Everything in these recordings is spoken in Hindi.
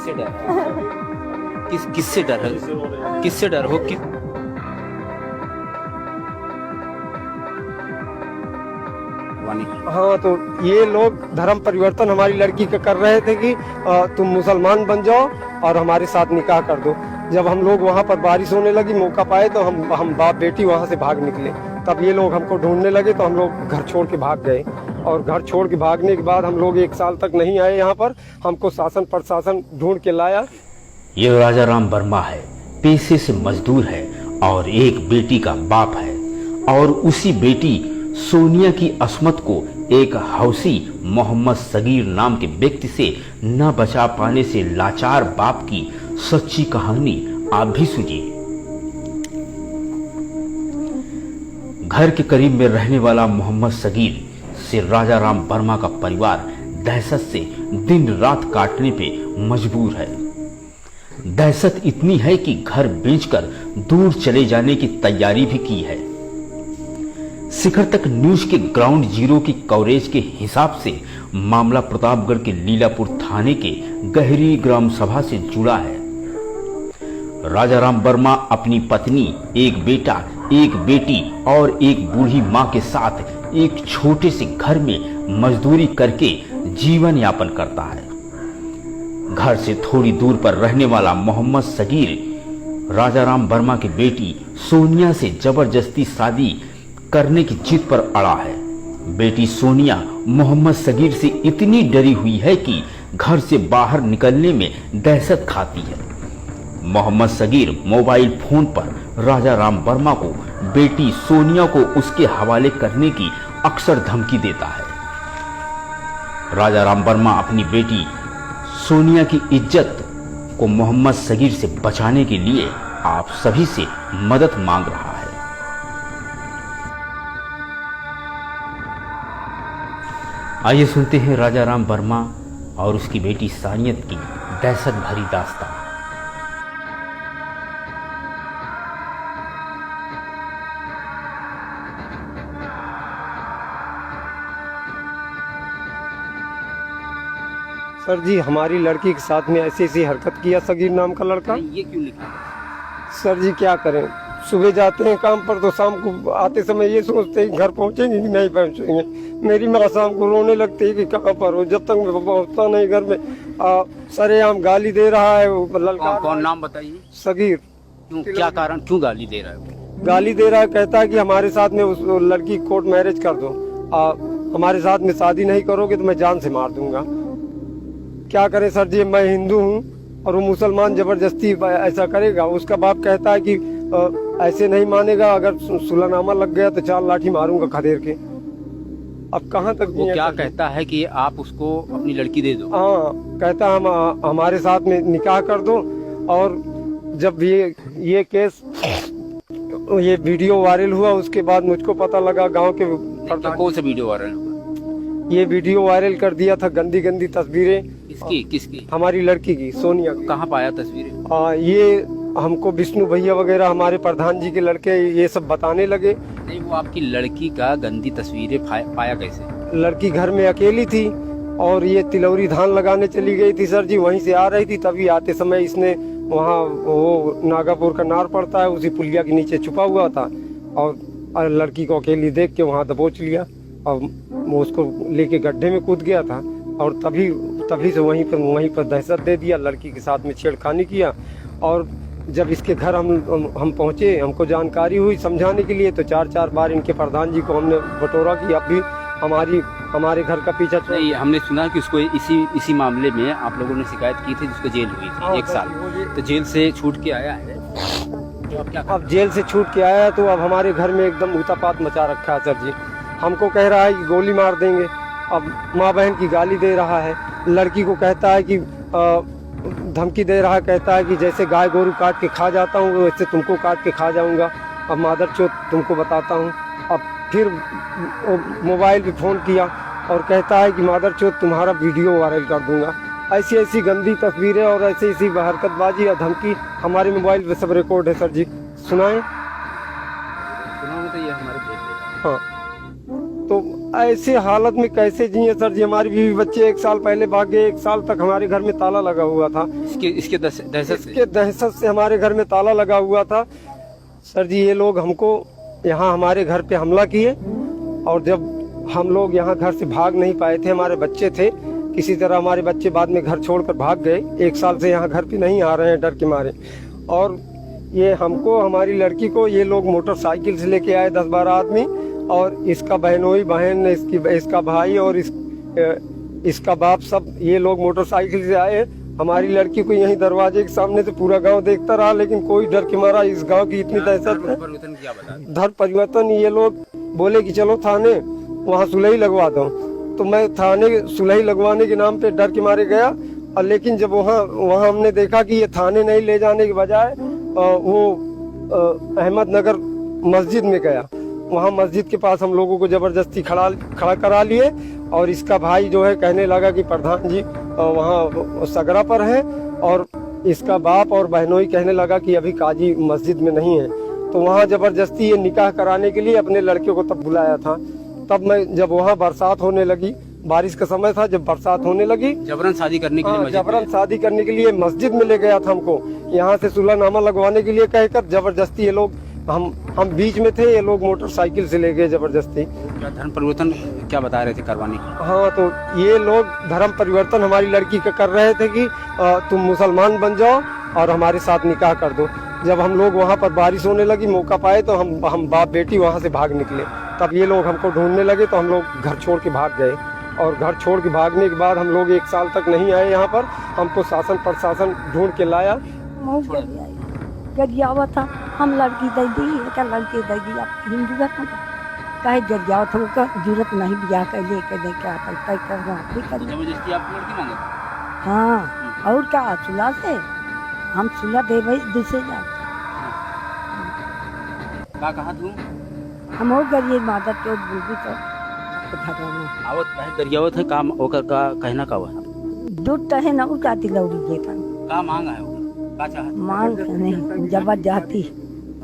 किससे डर है? किससे डर है? किससे डर हो कि हाँ, तो ये लोग धर्म परिवर्तन हमारी लड़की का कर रहे थे कि तुम मुसलमान बन जाओ और हमारे साथ निकाह कर दो। जब हम लोग वहाँ पर बारिश होने लगी, मौका पाए तो हम बाप बेटी वहाँ से भाग निकले। तब ये लोग हमको ढूंढने लगे तो हम लोग घर छोड़ के भाग गए। और घर छोड़ के भागने के बाद हम लोग 1 साल तक नहीं आए यहाँ पर। हमको शासन प्रशासन ढूंढ के लाया। ये राजा राम वर्मा है, पेशे से मजदूर है और एक बेटी का बाप है। और उसी बेटी सोनिया की अस्मत को एक हौसी मोहम्मद सगीर नाम के व्यक्ति से न बचा पाने से लाचार बाप की सच्ची कहानी आप भी सुनिए। घर के करीब में रहने वाला मोहम्मद सगीर से राजा राम वर्मा का परिवार दहशत से दिन रात काटने पे मजबूर है। दहशत इतनी है कि घर बेचकर दूर चले जाने की तैयारी भी की है। शिखर तक न्यूज के ग्राउंड जीरो की कवरेज के हिसाब से मामला प्रतापगढ़ के लीलापुर थाने के गहरी ग्राम सभा से जुड़ा है। राजा राम वर्मा अपनी पत्नी, एक बेटा, एक बेटी और एक बूढ़ी मां के साथ एक छोटे से घर में मजदूरी करके जीवन यापन करता है। घर से थोड़ी दूर पर रहने वाला मोहम्मद सगीर राजा राम वर्मा की बेटी सोनिया से जबरदस्ती शादी करने की जिद पर अड़ा है। बेटी सोनिया मोहम्मद सगीर से इतनी डरी हुई है कि घर से बाहर निकलने में दहशत खाती है। मोहम्मद सगीर मोबाइल फोन पर राजा राम वर्मा को बेटी सोनिया को उसके हवाले करने की अक्सर धमकी देता है। राजा राम वर्मा अपनी बेटी सोनिया की इज्जत को मोहम्मद सगीर से बचाने के लिए आप सभी से मदद मांग रहा है। आइए सुनते हैं राजा राम वर्मा और उसकी बेटी सानियत की दहशत भरी दास्तान। सर जी, हमारी लड़की के साथ में ऐसी ऐसी हरकत किया सगीर नाम का लड़का। ये क्यों लिखा? सर जी क्या करें, सुबह जाते हैं काम पर तो शाम को आते समय ये सोचते हैं घर पहुंचेंगे कि नहीं पहुंचेंगे। मेरी माँ शाम को रोने लगती है कि कहाँ पर हो। जब तक मैं पहुंचता नहीं घर में सरेआम गाली दे रहा है वो लड़का। कौन नाम बताइए? सगीर। क्यों, क्या कारण, क्यों गाली दे रहा है वो? गाली दे रहा है, कहता है कि हमारे साथ में उस लड़की कोर्ट मैरिज कर दो। हमारे साथ में शादी नहीं करोगे तो मैं जान से मार दूंगा। क्या करें सर जी, मैं हिंदू हूँ और वो मुसलमान जबरदस्ती ऐसा करेगा। उसका बाप कहता है कि ऐसे नहीं मानेगा, अगर सुलहनामा लग गया तो 4 लाठी मारूंगा खदेड़ के। अब कहाँ तक वो क्या कहता है कि आप उसको अपनी लड़की दे दो? हाँ, कहता है हमारे साथ में निकाह कर दो। और जब ये केस ये वीडियो वायरल हुआ उसके बाद मुझको पता लगा गांव के। कौन सा वीडियो वायरल हुआ? ये वीडियो वायरल कर दिया था, गंदी गंदी तस्वीरें। किसकी? हमारी लड़की की, सोनिया की। कहाँ पाया तस्वीरें? ये हमको विष्णु भैया वगैरह हमारे प्रधान जी के लड़के ये सब बताने लगे। नहीं, वो आपकी लड़की का गंदी तस्वीरें पाया कैसे? लड़की घर में अकेली थी और ये तिलौरी धान लगाने चली गई थी सर जी। वहीं से आ रही थी, तभी आते समय इसने वहाँ वो नागापुर का नार पड़ता है, उसी पुलिया के नीचे छुपा हुआ था और लड़की को अकेली देख के वहाँ दबोच लिया और वो उसको लेके गड्ढे में कूद गया था। और तभी से वहीं पर दहशत दे दिया, लड़की के साथ में छेड़खानी किया। और जब इसके घर हम पहुँचे, हमको जानकारी हुई समझाने के लिए, तो 4 बार इनके प्रधान जी को हमने बटोरा कि अब भी हमारे घर का पीछा नहीं, हमने सुना कि उसको इसी मामले में आप लोगों ने शिकायत की थी जिसको जेल हुई थी 1 साल। तो जेल से छूट के आया है तो अब जेल से छूट के आया तो अब हमारे घर में एकदम ऊतापात मचा रखा है सर जी। हमको कह रहा है कि गोली मार देंगे। अब माँ बहन की गाली दे रहा है। लड़की को कहता है कि धमकी दे रहा है, कहता है कि जैसे गाय गोरू काट के खा जाता हूँ वैसे तुमको काट के खा जाऊँगा। अब मादर चोत तुमको बताता हूँ। अब फिर मोबाइल पे फ़ोन किया और कहता है कि मादर चोत तुम्हारा वीडियो वायरल कर दूंगा। ऐसी ऐसी गंदी तस्वीरें और ऐसी ऐसी हरकतबाजी और धमकी हमारे मोबाइल पे सब रिकॉर्ड है सर जी। सुनाएं? तो ये हमारे हाँ, तो ऐसे हालत में कैसे जिए सर जी। हमारी बीवी बच्चे 1 साल पहले भाग गए, 1 साल तक हमारे घर में ताला लगा हुआ था। इसके दहशत से इसके दहशत से हमारे घर में ताला लगा हुआ था सर जी। ये लोग हमको यहाँ हमारे घर पे हमला किए, और जब हम लोग यहाँ घर से भाग नहीं पाए थे, हमारे बच्चे थे, किसी तरह हमारे बच्चे बाद में घर छोड़कर भाग गए। 1 साल से यहाँ घर पे नहीं आ रहे हैं डर के मारे। और ये हमको, हमारी लड़की को ये लोग मोटरसाइकिल से लेके आए 10-12 आदमी, और इसका बहनोई बहन, इसका भाई और इसका बाप, सब ये लोग मोटरसाइकिल से आए। हमारी लड़की को यहीं दरवाजे के सामने से पूरा गांव देखता रहा, लेकिन कोई डर के मारा। इस गांव की इतनी दहशत है। धर्म परिवर्तन ये लोग बोले कि चलो थाने, वहाँ सुलही लगवा दो। तो मैं थाने सुलही लगवाने के नाम पे डर के मारे गया, और लेकिन जब वहाँ हमने देखा कि ये थाने नहीं ले जाने के बजाय वो अहमदनगर मस्जिद में गया। वहाँ मस्जिद के पास हम लोगों को जबरदस्ती खड़ा करा लिए, और इसका भाई जो है कहने लगा कि प्रधान जी वहाँ सगरा पर है, और इसका बाप और बहनोई कहने लगा कि अभी काजी मस्जिद में नहीं है। तो वहाँ जबरदस्ती ये निकाह कराने के लिए अपने लड़के को तब बुलाया था। तब मैं जब वहाँ बरसात होने लगी, बारिश का समय था, जब बरसात होने लगी, जबरन शादी करने के लिए जबरन शादी करने के लिए मस्जिद में ले गया था हमको। यहाँ से सुलहनामा लगवाने के लिए कहकर जबरदस्ती ये लोग, हम बीच में थे, ये लोग मोटरसाइकिल से ले गए जबरदस्ती। धर्म परिवर्तन क्या बता रहे थे करवाने की? हाँ, तो ये लोग धर्म परिवर्तन हमारी लड़की का कर रहे थे कि तुम मुसलमान बन जाओ और हमारे साथ निकाह कर दो। जब हम लोग वहाँ पर बारिश होने लगी, मौका पाए, तो हम बाप बेटी वहाँ से भाग निकले। तब ये लोग हमको ढूंढने लगे, तो हम लोग घर छोड़ के भाग गए। और घर छोड़ के भागने के बाद हम लोग 1 साल तक नहीं आए यहाँ पर। हमको शासन प्रशासन ढूंढ के लाया। गरियावा था, हम लड़की दे दी, क्या लड़की दे दी, आप हिंदू का कहे गरियावा था, उसका जरूरत नहीं ब्याह कर लेके दे क्या करना भी कर। जबरदस्ती आपको लड़की मांगे? हाँ, और क्या सुलह से हम सुलह दे भाई दूसरे जा। कहा तू? हम और गरिए मादर के बुलबुल तो आवत है गरियावत है काम ओकर का कहना का हुआ दूध तो है ना उठाती लौड़ी जे पर का मांग है का चाहत मांग नहीं जबरदस्ती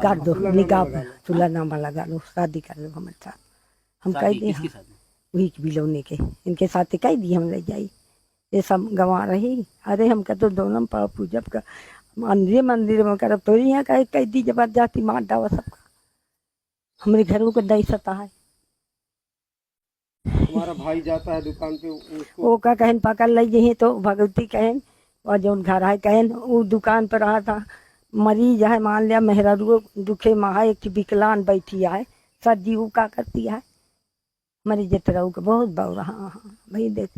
कर दो, निकाह पर सुलहनामा लगा लो, शादी कर लो हमारे साथ। हम कह दिए वही बिलौने के इनके साथ कह दिए हम ले जाई, ये सब गंवा रही। अरे हम कह तो दोनों पाव पूजब का मंदिर में करब, तो यहाँ कह दी जबरदस्ती मार डावा सबका। हमारे घरों को दहशत है। हमारा भाई जाता है दुकान पे, वो का कहन पकड़ ली तो भगवती कहन, और जो घर है कहन वो दुकान पर रहा था, मरीज है, मान लिया मेहरारू दुखे महा, एक विकलांग बैठी है, सर्दी वो का करती है, मरीज तरह बहुत बहु रहा। हाँ भाई देख